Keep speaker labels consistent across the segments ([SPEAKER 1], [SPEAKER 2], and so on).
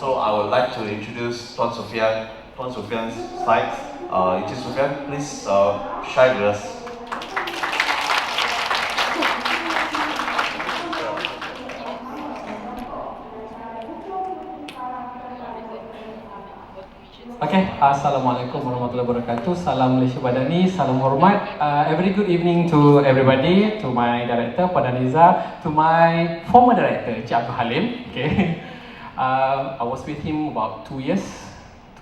[SPEAKER 1] So I would like to introduce Tuan Sophian's slides. Encik Sophian, please share with us.
[SPEAKER 2] Okay, Assalamualaikum warahmatullahi wabarakatuh. Salam Malaysia Badani, salam hormat. A very good evening to everybody, to my director, Padaniza, to my former director, Encik Abdul Halim. Okay, I was with him about 3 years,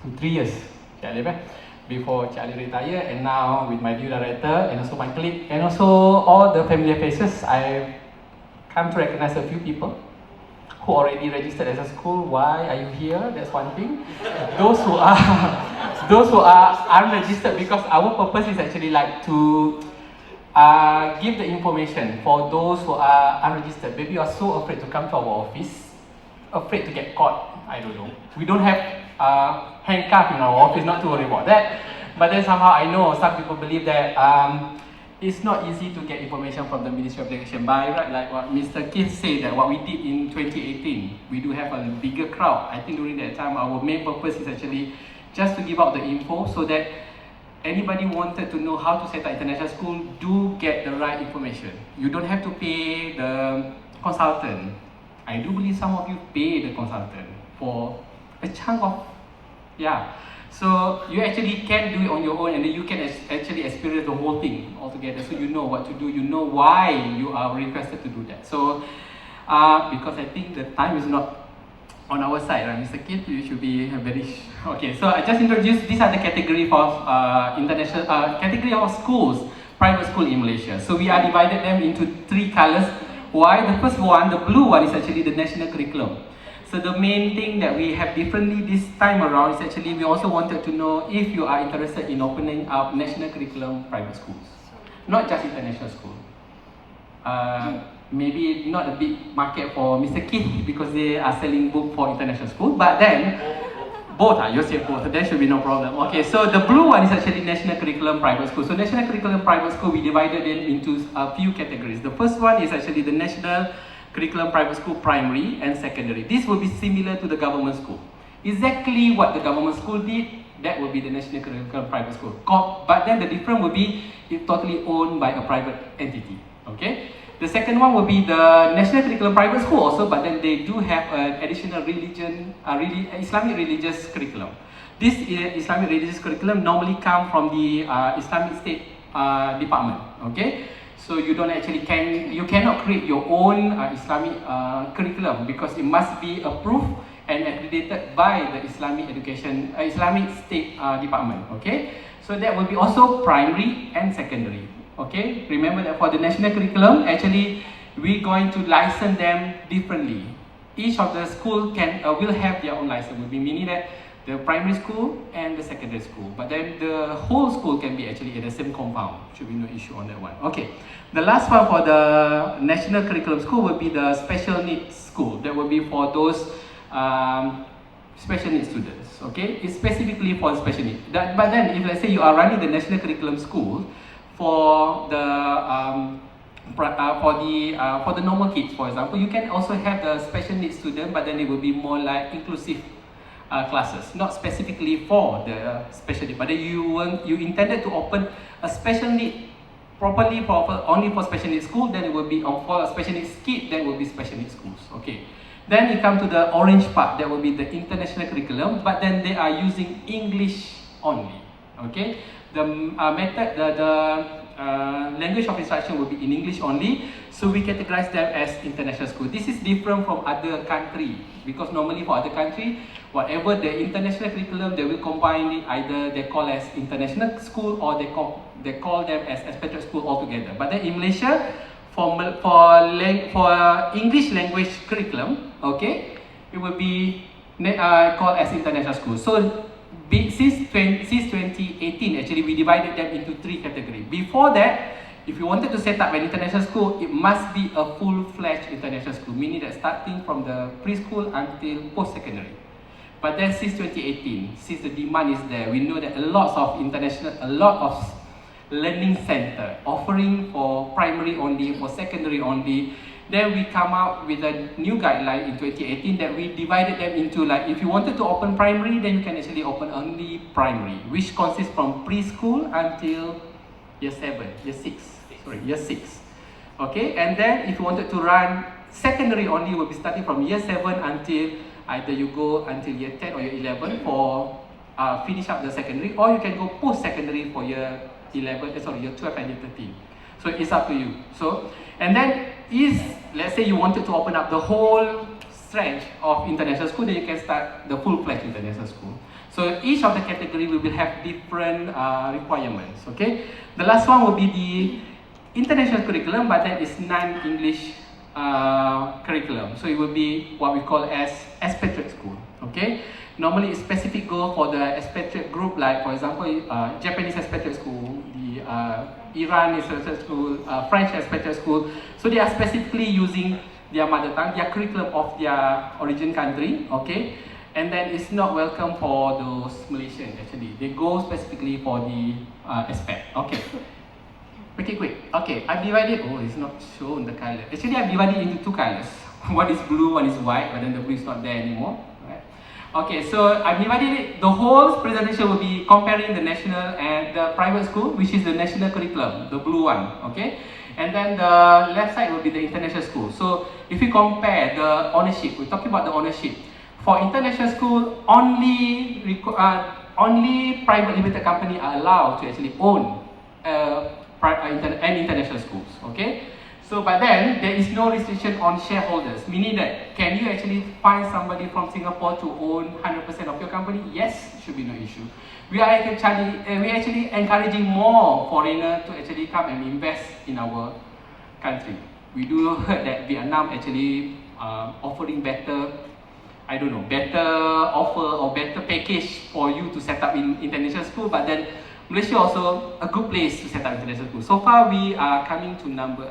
[SPEAKER 2] Encik Alif, before Encik Ali retire, and now with my new director, and also my colleague, and also all the familiar faces. I come to recognize a few people who already registered as a school. Why are you here? That's one thing. Those who are unregistered, because our purpose is actually like to give the information for those who are unregistered. Maybe you are so afraid to come to our office, afraid to get caught. I don't know. We don't have handcuff in our office, not to worry about that. But then somehow I know some people believe that it's not easy to get information from the Ministry of Education. By right, like what Mr. Keith said, that what we did in 2018, we do have a bigger crowd. I think during that time, our main purpose is actually just to give out the info so that anybody wanted to know how to set up international school do get the right information. You don't have to pay the consultant. I do believe some of you pay the consultant for a chunk of, yeah. So you actually can do it on your own, and then you can actually experience the whole thing altogether. So you know what to do, you know why you are requested to do that. So because I think the time is not on our side, right, Mr. Kit, you should be very okay. So I just introduced, these are the category for international category of schools, private school in Malaysia. So we are divided them into 3 colors. Why? The first one, the blue one, is actually the national curriculum. So the main thing that we have differently this time around is actually we also wanted to know if you are interested in opening up national curriculum private schools, not just international school. Maybe not a big market for Mr. Keith because they are selling book for international school, but then both are, you say both, there should be no problem. Okay, so the blue one is actually national curriculum private school. So national curriculum private school, we divided it into a few categories. The first one is actually the national curriculum private school primary and secondary. This will be similar to the government school. Exactly what the government school did, that will be the national curriculum private school. But then the difference will be it's totally owned by a private entity. Okay. The second one will be the national curriculum private school also, but then they do have an additional Islamic religious curriculum. This Islamic religious curriculum normally come from the Islamic State department. Okay. So you don't actually you cannot create your own Islamic curriculum because it must be approved and accredited by the Islamic State department. Okay, so that will be also primary and secondary. Okay, remember that for the national curriculum, actually we're going to license them differently. Each of the school will have their own license. Will be meaning that the primary school and the secondary school, but then the whole school can be actually in the same compound. Should be no issue on that one. Okay, the last one for the national curriculum school will be the special needs school. That will be for those special needs students. Okay, it's specifically for special needs. But then if let's say you are running the national curriculum school for the for the normal kids, for example, you can also have the special needs student, but then it will be more like inclusive classes, not specifically for the special need, but then you intended to open a special need properly only for special needs school, then it will be for a special needs kid, then will be special needs schools. Okay, then you come to the orange part, that will be the international curriculum, but then they are using English only. Okay, the method, the language of instruction will be in English only, so we categorize them as international school. This is different from other country because normally for other country, whatever the international curriculum, they will combine it, either they call as international school or they call them as expatriate school altogether. But then in Malaysia, for English language curriculum, okay, it will be called as international school. So since 2018, actually we divided them into 3 categories. Before that, if you wanted to set up an international school, it must be a full-fledged international school, meaning that starting from the preschool until post-secondary. But then since 2018, since the demand is there, we know that a lot of learning center offering for primary only, for secondary only, Then we come out with a new guideline in 2018 that we divided them into, like, if you wanted to open primary, then you can actually open only primary, which consists from preschool until year 7, year 6. Okay, and then if you wanted to run secondary only, will be starting from year 7 until either you go until year 10 or year 11 for finish up the secondary, or you can go post-secondary for year 11, year 12 and year 13. So it's up to you. So, and then let's say you wanted to open up the whole stretch of international school, then you can start the full-fledged international school. So each of the category will have different requirements. Okay, the last one will be the international curriculum, but that is non-English curriculum. So it will be what we call as expatriate school. Okay, normally it's specific goal for the expatriate group, like for example, Japanese expatriate school, the Iran expatriate school, French expatriate school. So they are specifically using their mother tongue, their curriculum of their origin country. Okay, and then it's not welcome for those Malaysians. Actually, they go specifically for the expat. Okay. Make it quick. Okay, I've divided. Oh, it's not shown the color. Actually, I've divided into 2 colors. One is blue, one is white, but then the blue is not there anymore. Right? Okay, so I've divided it. The whole presentation will be comparing the national and the private school, which is the national curriculum, the blue one. Okay, and then the left side will be the international school. So if we compare the ownership, we're talking about the ownership. For international school, only private limited company are allowed to actually own international schools. Okay, so but then there is no restriction on shareholders, meaning that can you actually find somebody from Singapore to own 100% of your company? Yes, should be no issue. We are actually encouraging more foreigners to actually come and invest in our country. We do heard that Vietnam actually offering better offer or better package for you to set up in international school, but then Malaysia also a good place to set up international school. So far we are coming to number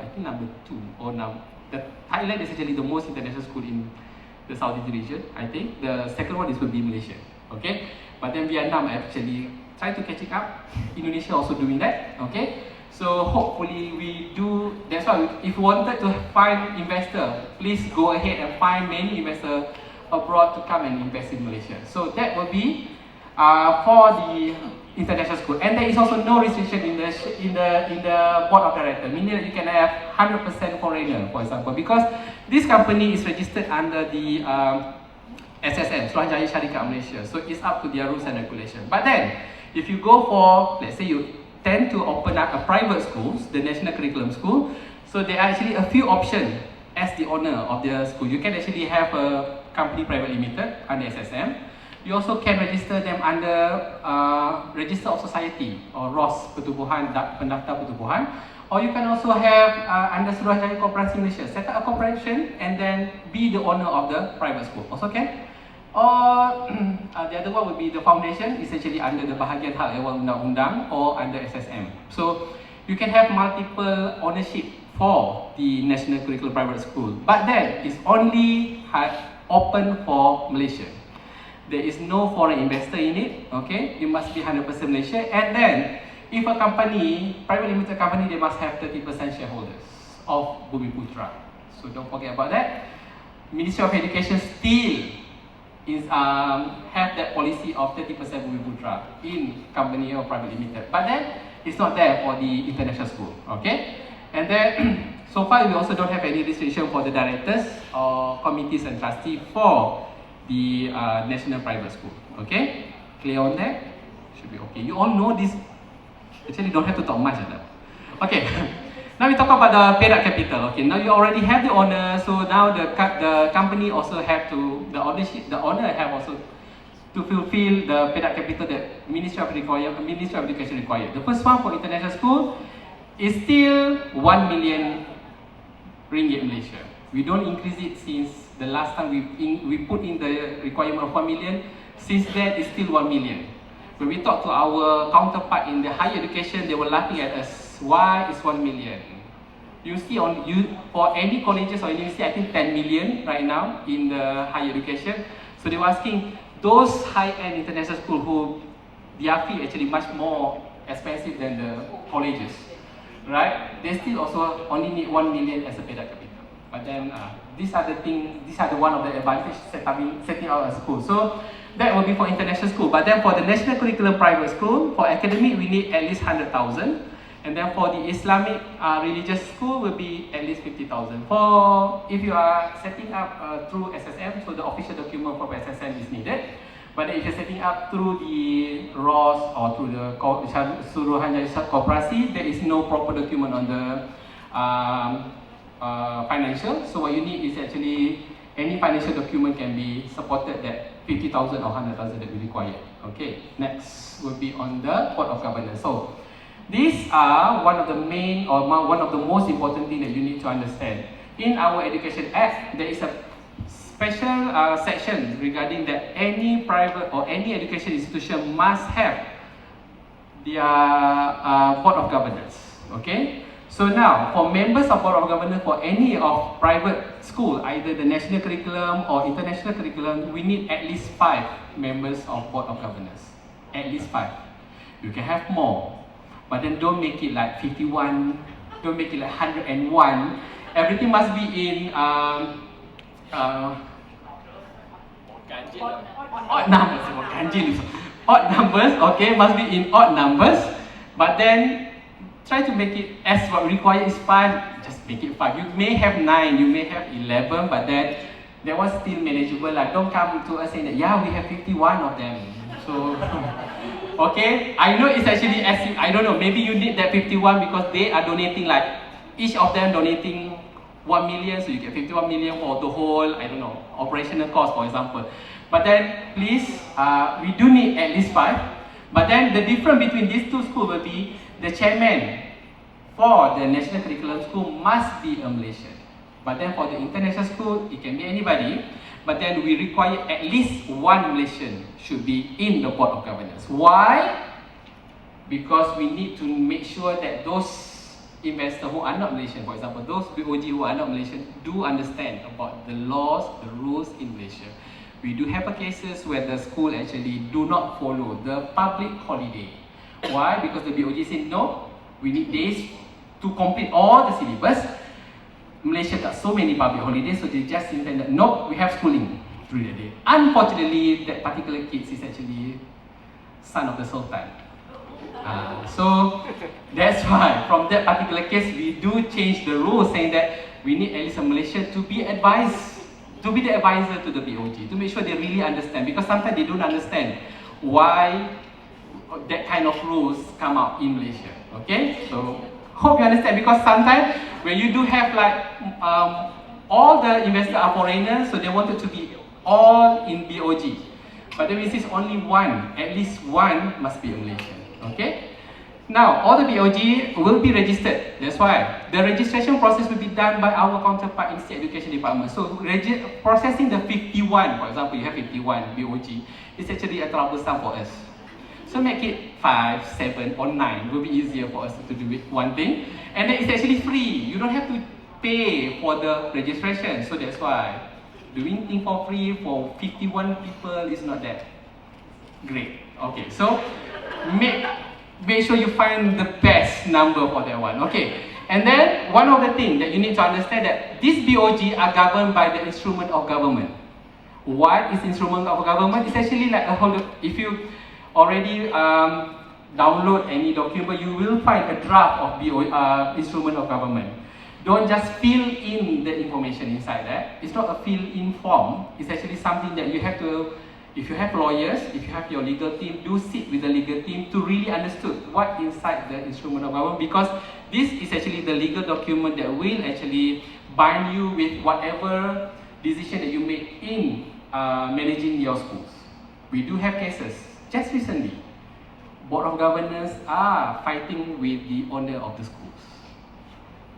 [SPEAKER 2] 2, or now the Thailand is actually the most international school in the Southeast region. I think the second one will be Malaysia. Okay, but then Vietnam actually try to catch it up. Indonesia also doing that. Okay, so hopefully we do. That's why if you wanted to find investor, please go ahead and find many investors abroad to come and invest in Malaysia. So that will be for the international school, and there is also no restriction in the board of directors, meaning that you can have 100% foreigner, for example, because this company is registered under the SSM, Suruhanjaya Syarikat Malaysia. So it's up to their rules and regulations. But then, if you go for, let's say you tend to open up a private schools, the national curriculum school, so there are actually a few options as the owner of the school. You can actually have a company private limited under SSM. You also can register them under Register of Society or ROS, Pendaftar Pertubuhan, or you can also have under Suruhanjaya Koperasi Malaysia, set up a corporation and then be the owner of the private school. Also can. Or the other one would be the foundation, essentially under the Bahagian Hal Ehwal Undang-Undang or under SSM. So you can have multiple ownership for the national curriculum private school, but then it's only open for Malaysia. There is no foreign investor in it. Okay, it must be 100% Malaysia. And then, if a company, private limited company, they must have 30% shareholders of Bumiputra. So don't forget about that. Ministry of Education still have that policy of 30% Bumiputra in company or private limited. But then, it's not there for the international school. Okay, and then so far we also don't have any restriction for the directors or committees and trustees for the national private school. Okay, clear on that? Should be okay. You all know this. Actually, don't have to talk much enough. Okay. Now we talk about the paid-up capital. Okay. Now you already have the owner, so now the company also have to the owner have also to fulfill the paid-up capital that Ministry of Education required. The first one for international school is still 1 million ringgit Malaysia. We don't increase it since the last time we put in the requirement of 1 million. Since then, it's still 1 million. When we talk to our counterpart in the higher education, they were laughing at us. Why is 1 million? You see, for any colleges or university, I think 10 million right now in the higher education. So they were asking those high-end international schools who their fee actually much more expensive than the colleges, right? They still also only need 1 million as a paid-up capital. But then these are the things, these are the one of the advantages setting out a school. So that will be for international school. But then for the national curriculum private school, for academic we need at least 100,000. And then for the Islamic religious school will be at least 50,000. For if you are setting up through SSM, so the official document for SSM is needed. But if you're setting up through the ROS or through the Suruhanjaya Koperasi, there is no proper document on the financial. So what you need is actually any financial document can be supported that 50,000 or 100,000 that we require. Okay, next will be on the Board of Governors. So these are one of the main or one of the most important things that you need to understand. In our Education Act, there is a special section regarding that any private or any education institution must have their Board of Governors. Okay? So now, for members of Board of Governors for any of private school, either the national curriculum or international curriculum, we need at least 5 members of Board of Governors. At least 5. You can have more, but then don't make it like 51, don't make it like 101. Everything must be in odd numbers. Odd numbers, okay, must be in odd numbers, but then try to make it as what required is 5, just make it 5. You may have 9, you may have 11, but then that was still manageable. Like, don't come to us saying that, yeah, we have 51 of them. So, okay, I know it's actually, I don't know, maybe you need that 51 because they are donating, like, each of them donating 1 million, so you get 51 million for the whole, I don't know, operational cost, for example. But then, please, we do need at least 5. But then, the difference between these two schools will be the chairman for the national curriculum school must be a Malaysian. But then for the international school, it can be anybody. But then we require at least 1 Malaysian should be in the Board of Governors. Why? Because we need to make sure that those investors who are not Malaysian, for example, those BOG who are not Malaysian, do understand about the laws, the rules in Malaysia. We do have cases where the school actually do not follow the public holiday. Why? Because the BOG said, no, we need days to complete all the syllabus. Malaysia got so many public holidays, so they just intended, no, we have schooling through the day. Unfortunately, that particular kid is actually son of the Sultan. So that's why from that particular case, we do change the rules saying that we need at least a Malaysian to be advised, to be the advisor to the BOG, to make sure they really understand, because sometimes they don't understand why that kind of rules come out in Malaysia. Okay, so hope you understand, because sometimes when you do have like all the investors are foreigners, so they wanted to be all in BOG, but then we say only 1, at least 1 must be a Malaysian. Okay, now all the BOG will be registered. That's why the registration process will be done by our counterpart in State Education Department. So processing the 51, for example, you have 51 BOG, is actually a troublesome for us. So make it 5, 7 or 9 will be easier for us to do it one thing. And then it's actually free. You don't have to pay for the registration. So that's why doing things for free for 51 people is not that great. Okay, so make sure you find the best number for that one. Okay, and then one of the things that you need to understand that these BOG are governed by the instrument of government. What is instrument of government? It's actually like a whole, if you already download any document, you will find a draft of instrument of government. Don't just fill in the information inside that. It's not a fill-in form. It's actually something that you have to, if you have lawyers, if you have your legal team, do sit with the legal team to really understand what inside the instrument of government, because this is actually the legal document that will actually bind you with whatever decision that you make in managing your schools. We do have cases. Just recently, Board of Governors are fighting with the owner of the schools.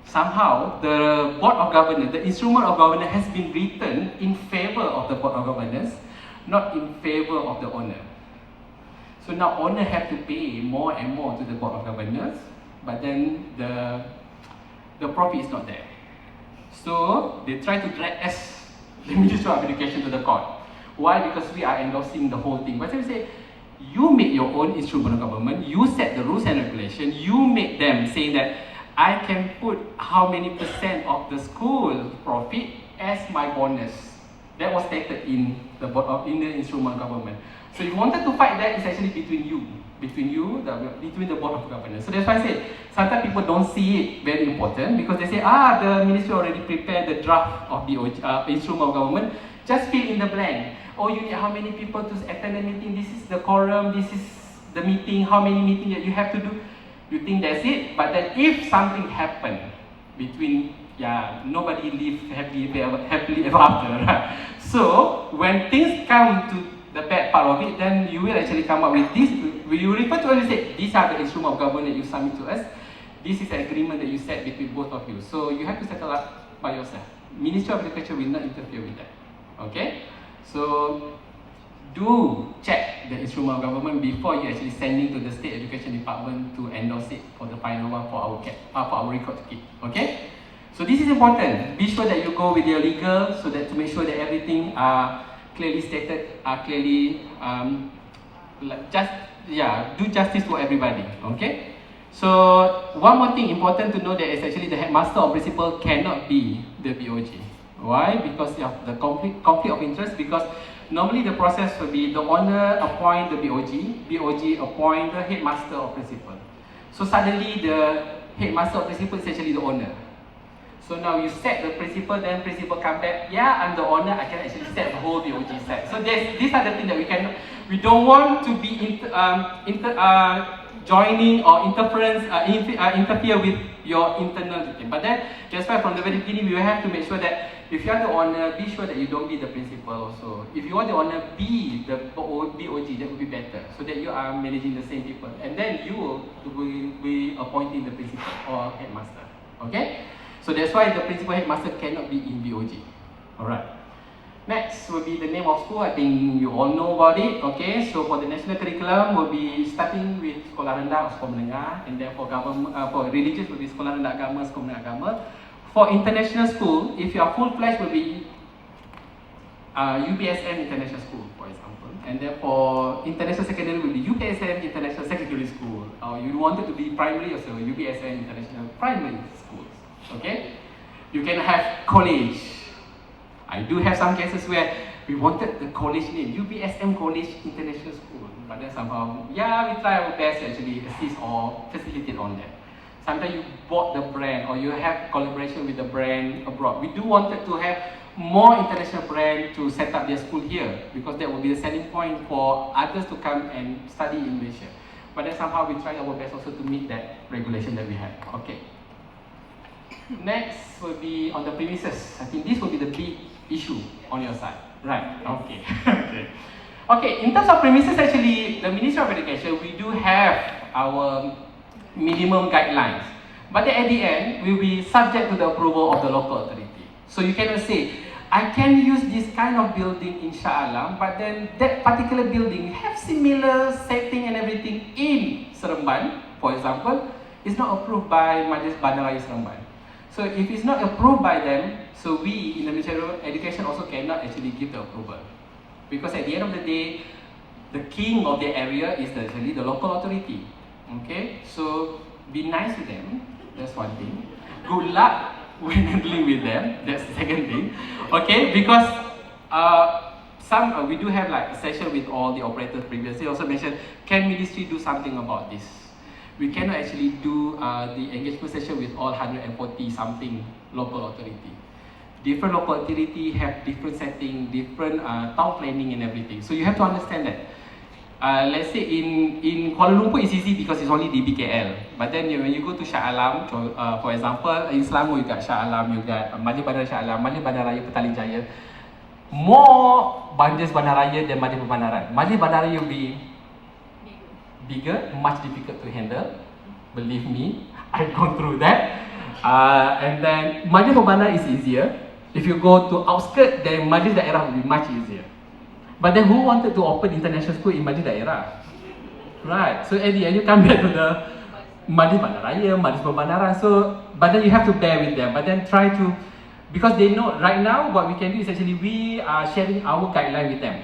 [SPEAKER 2] Somehow, the Board of Governors, the instrument of governance has been written in favor of the Board of Governors, not in favor of the owner. So now owner have to pay more and more to the Board of Governors, but then the profit is not there. So they try to drag us, the Ministry of Education, to the court. Why? Because we are endorsing the whole thing. But we say, you make your own instrument of government, you set the rules and regulations, you make them saying that I can put how many percent of the school profit as my bonus. That was stated in the instrument of government. So if you wanted to fight that, it's actually between you, between the board of governors. So that's why I said sometimes people don't see it very important because they say, the ministry already prepared the draft of the instrument of government. Just fill in the blank. Oh, you need how many people to attend the meeting? This is the quorum. This is the meeting. How many meetings that you have to do? You think that's it? But then if something happened between, nobody live happily ever after, right? So when things come to the bad part of it, then you will actually come up with this. You refer to it and say, these are the instruments of government that you submit to us. This is an agreement that you set between both of you. So you have to settle up by yourself. Ministry of Agriculture will not interfere with that. Okay? So do check the instrument of government before you actually sending to the State Education Department to endorse it for the final one for our record to keep. Okay? So this is important. Be sure that you go with your legal so that to make sure that everything are clearly stated, are clearly do justice for everybody. Okay? So one more thing important to know that is actually the headmaster or principal cannot be the BOG. Why? Because of the conflict of interest. Because normally the process will be the owner appoint the BOG appoint the headmaster or principal. So suddenly the headmaster or principal is actually the owner. So now you set the principal, then principal come back. I'm the owner. I can actually set the whole BOG set. So these are the things that we don't want to be joining or interfere with your internal team. But then that's why from the very beginning we will have to make sure that if you are the owner, be sure that you don't be the principal also. If you want the owner, be the BOG, that would be better. So that you are managing the same people. And then you will be appointing the principal or headmaster. Okay? So that's why the principal headmaster cannot be in BOG. Alright. Next will be the name of school. I think you all know about it. Okay, so for the national curriculum, we'll be starting with sekolah rendah or sekolah menengah, and then for religious will be sekolah rendah agama, sekolah menengah agama. For international school, if you are full-fledged, will be UPSM International School, for example. And then for international secondary, will be UPSM International Secondary School. Or you wanted to be primary, also UPSM International Primary Schools. Okay, you can have college. I do have some cases where we wanted the college name, UPSM College International School, but then somehow, we try our best to actually assist or facilitate on that. Sometimes you bought the brand or you have collaboration with the brand abroad. We do wanted to have more international brand to set up their school here because that will be the selling point for others to come and study in Malaysia. But then somehow we try our best also to meet that regulation that we have. Okay. Next will be on the premises. I think this will be the big issue on your side. Right, okay. Okay, in terms of premises, actually, the Ministry of Education, we do have our minimum guidelines. But then at the end, we will be subject to the approval of the local authority. So you cannot say, I can use this kind of building in Shah Alam, but then that particular building have similar setting and everything in Seremban, for example, is not approved by Majlis Bandaraya Seremban. So if it's not approved by them, so we in the Ministry of Education also cannot actually give the approval. Because at the end of the day, the king of the area is actually the local authority. Okay, so be nice to them, that's one thing. Good luck when dealing with them, that's the second thing. Okay, because we do have like a session with all the operators previously. Also mentioned, can ministry do something about this? We cannot actually do the engagement session with all 140 something local authority. Different local authority have different setting, different town planning and everything. So you have to understand that. Let's say in Kuala Lumpur it's easy because it's only DBKL. But then when you go to Shah Alam, for example, in Selangor you got Shah Alam, you got Majlis Bandaraya Shah Alam, Majlis Bandaraya Petaling Jaya. More Majlis Bandaraya than Majlis Pembanaran. Majlis Bandaraya will be bigger, much difficult to handle. Believe me, I've gone through that. And then Majlis Pembanaran is easier. If you go to outskirts, then Majlis Daerah will be much easier. But then who wanted to open international school in Majlis Daerah? Right, so at the end you come back to the Majlis Bandaraya, Majlis Pembanaran. So, but then you have to bear with them. But then try to, because they know right now what we can do is actually we are sharing our guideline with them.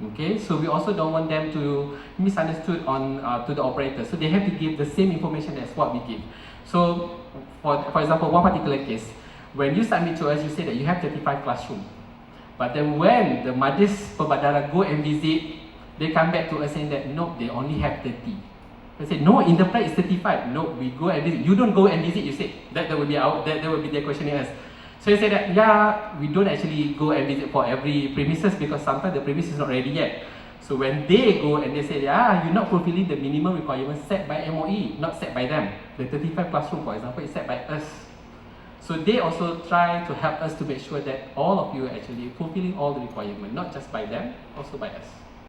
[SPEAKER 2] Okay, so we also don't want them to misunderstood on to the operator. So they have to give the same information as what we give. So for example, one particular case, when you submit to us, you say that you have 35 classroom. But then when the Majlis Perbadaran go and visit, they come back to us saying that no, they only have 30. They say no, in the plan is 35. No, we go and visit. You don't go and visit. You say that will be that will be their questioning us. So you say that yeah, we don't actually go and visit for every premises because sometimes the premise is not ready yet. So when they go and they say yeah, you're not fulfilling the minimum requirements set by MOE, not set by them. The 35 classroom, for example, is set by us. So they also try to help us to make sure that all of you are actually fulfilling all the requirements, not just by them, also by us.